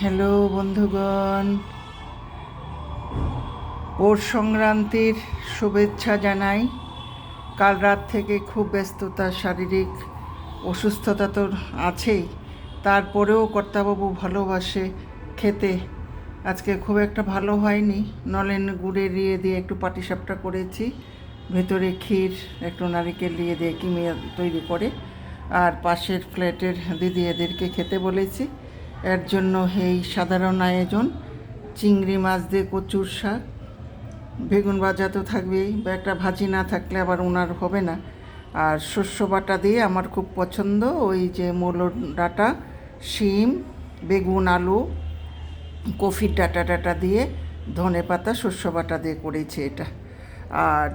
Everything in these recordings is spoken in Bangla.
হ্যালো বন্ধুগণ, পৌষ সংক্রান্তির শুভেচ্ছা জানাই। কাল রাত থেকে খুব ব্যস্ততা, শারীরিক অসুস্থতা তো আছেই, তারপরেও কর্তাবাবু ভালোবাসে খেতে। আজকে খুব একটা ভালো হয়নি, নলেন গুড়ের দিয়ে একটু পাটিসাপটা করেছি, ভেতরে ক্ষীর, একটু নারিকেল দিয়ে কিমিয়া তৈরি করে, আর পাশের ফ্ল্যাটের দিদি এদেরকে খেতে বলেছি। এর জন্য এই সাধারণ আয়োজন, চিংড়ি মাছ দিয়ে কচুর শাক, বেগুন ভাজা তো থাকবেই, বা একটা ভাজি না থাকলে আবার ওনার হবে না। আর শস্য বাটা দিয়ে আমার খুব পছন্দ, ওই যে মূলোর ডাঁটা, শিম, বেগুন, আলু, কফির ডাঁটা দিয়ে ধনে পাতা শস্য বাটা দিয়ে করেছি এটা। আর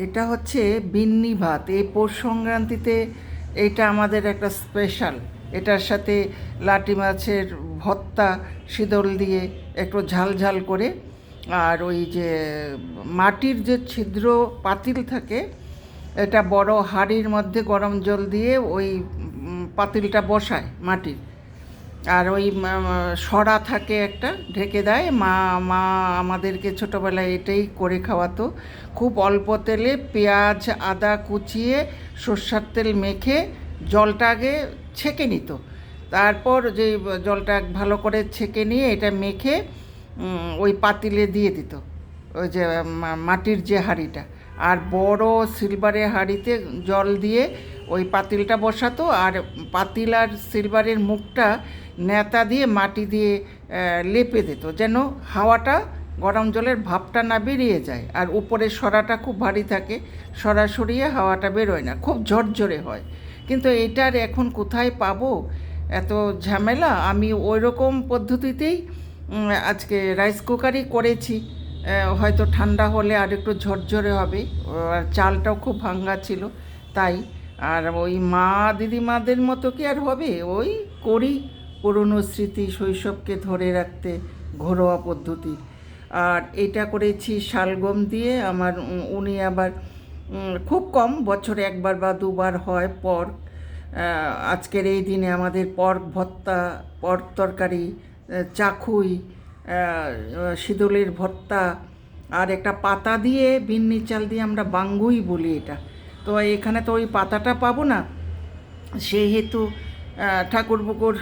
এটা হচ্ছে বিন্নি ভাত। এই পৌষ সংক্রান্তিতে এটা আমাদের একটা স্পেশাল। এটার সাথে লাটি মাছের ভর্তা, শীতল দিয়ে একটু ঝাল ঝাল করে, আর ওই যে মাটির যে ছিদ্র পাতিল থাকে, এটা বড় হাঁড়ির মধ্যে গরম জল দিয়ে ওই পাতিলটা বসায় মাটির, আর ওই সরা থাকে একটা, ঢেকে দেয়। মা মা আমাদেরকে ছোটোবেলায় এটাই করে খাওয়াতো। খুব অল্প তেলে পেঁয়াজ আদা কুচিয়ে সর্ষার তেল মেখে জলটা আগে ছেঁকে নিত, তারপর যে জলটা ভালো করে ছেঁকে নিয়ে এটা মেখে ওই পাতিলে দিয়ে দিত, ওই যে মাটির যে হাঁড়িটা, আর বড় সিলভারের হাঁড়িতে জল দিয়ে ওই পাতিলটা বসাতো, আর পাতিল আর সিলভারের মুখটা নেতা দিয়ে মাটি দিয়ে লেপে দিত, যেন হাওয়াটা, গরম জলের ভাপটা না বেরিয়ে যায়। আর উপরে সরাটা খুব ভারী থাকে, সরা সরিয়ে হাওয়াটা বেরোয় না, খুব ঝরঝরে হয়। কিন্তু এটার এখন কোথায় পাবো, এত ঝামেলা। আমি ওই রকম পদ্ধতিতেই আজকে রাইস কুকারই করেছি, হয়তো ঠান্ডা হলে আর একটু ঝরঝরে হবে। আর চালটাও খুব ভাঙ্গা ছিল তাই। আর ওই মা দিদিমাদের মতো কি আর হবে, ওই করি পুরনো স্মৃতি, শৈশবকে ধরে রাখতে, ঘরোয়া পদ্ধতি। আর এটা করেছি শালগম দিয়ে। আমার উনি আবার খুব কম, বছরে একবার বা দুবার হয় পর্ক। আজকের এই দিনে আমাদের পর্ক ভর্তা, পর্ক তরকারি, চাখুই, শীতলের ভর্তা, আর একটা পাতা দিয়ে, বিন্নি চাল দিয়ে আমরা বাঙ্গুই বলি এটা। তো এখানে তো ওই পাতাটা পাবো না, সেহেতু ঠাকুর পুকুর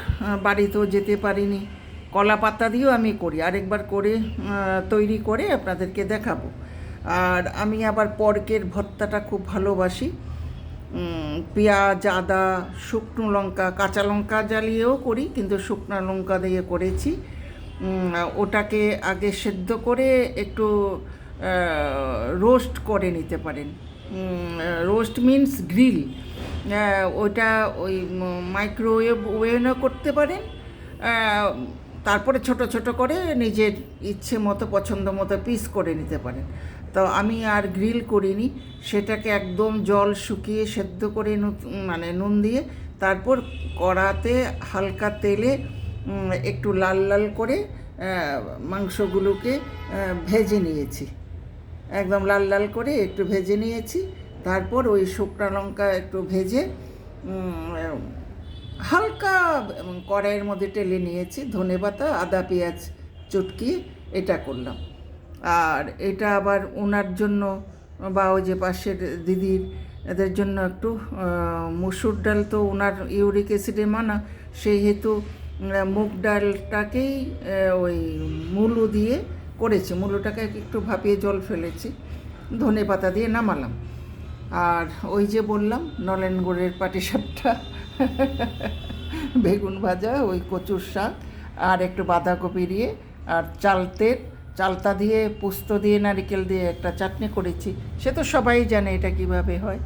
বাড়িতেও যেতে পারিনি। কলা পাতা দিয়েও আমি করি, আরেকবার করে তৈরি করে আপনাদেরকে দেখাবো। আর আমি আবার পর্কের ভর্তাটা খুব ভালোবাসি। পেঁয়াজ আদা শুকনো লঙ্কা, কাঁচা লঙ্কা জ্বালিয়েও করি, কিন্তু শুকনো লঙ্কা দিয়ে করেছি। ওটাকে আগে সেদ্ধ করে একটু রোস্ট করে নিতে পারেন। রোস্ট মিন্স গ্রিল, ওইটা ওই মাইক্রোওয়েভ ওভেনও করতে পারেন। তারপরে ছোট ছোট করে নিজের ইচ্ছে মতো, পছন্দ মতো পিস করে নিতে পারেন। তো আমি আর গ্রিল করিনি, সেটাকে একদম জল শুকিয়ে সেদ্ধ করে মানে নুন দিয়ে, তারপর কড়াতে হালকা তেলে একটু লাল লাল করে মাংসগুলোকে ভেজে নিয়েছি, একদম লাল লাল করে একটু ভেজে নিয়েছি। তারপর ওই শুকনো লঙ্কা একটু ভেজে হালকা কড়াইয়ের মধ্যে টেলে নিয়েছি, ধনেপাতা আদা পেঁয়াজ চটকিয়ে এটা করলাম। আর এটা আবার ওনার জন্য, বা ওই যে পাশের দিদির, এদের জন্য একটু মসুর ডাল তো ওনার ইউরিক অ্যাসিডে মানা, সেহেতু মুগ ডালটাকেই ওই মুলো দিয়ে করেছি, মুলোটাকে একটু ভাপিয়ে জল ফেলেছি, ধনে পাতা দিয়ে নামালাম। আর ওই যে বললাম নলেন গুড়ের পাটিসাপটা, বেগুন ভাজা, ওই কচুর শাক, আর একটু বাঁধাকপি দিয়ে, আর চালতা দিয়ে, পোস্ত দিয়ে, নারিকেল দিয়ে একটা চাটনি করেছি। সে তো সবাই জানে এটা কিভাবে হয়।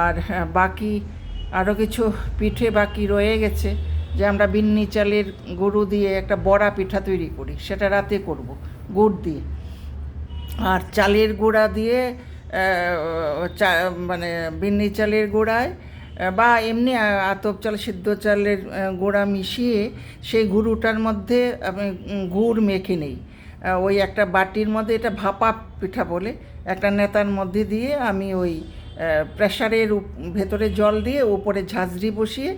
আর বাকি আরও কিছু পিঠে বাকি রয়ে গেছে, যে আমরা বিন্নি চালের গুঁড়ো দিয়ে একটা বড়া পিঠা তৈরি করি, সেটা রাতে করব গুড় দিয়ে। আর চালের গুঁড়া দিয়ে মানে বিন্নি চালের গুঁড়ায় বা এমনি আতপ চাল, সিদ্ধ চালের গুঁড়া মিশিয়ে সেই গুঁড়োটার মধ্যে আমি গুড় মেখে নেই। ওই একটা বাটির মধ্যে, এটা ভাপা পিঠা বলে, একটা নেতার মধ্যে দিয়ে আমি ওই প্রেসারের ভেতরে জল দিয়ে উপরে ঝাঁঝরি বসিয়ে,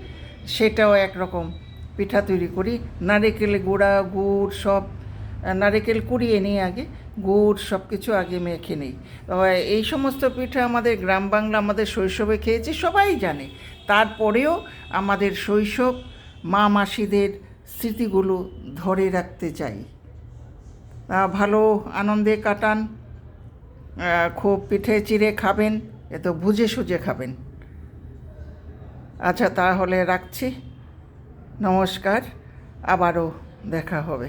সেটাও একরকম পিঠা তৈরি করি। নারকেল গুঁড়া, গুড় সব, নারকেল কুড়িয়ে নিই আগে, গুড় সব কিছু আগে মেখে নিই। এই সমস্ত পিঠা আমাদের গ্রাম বাংলা, আমাদের শৈশবে খেয়েছি, সবাই জানে। তারপরেও আমাদের শৈশব, মা মাসিদের স্মৃতিগুলো ধরে রাখতে চাই। ভালো আনন্দে কাটান, খুব পিঠে চিড়ে খাবেন, এ তো বুঝে সুঝে খাবেন। আচ্ছা, তাহলে রাখছি। নমস্কার, আবারও দেখা হবে।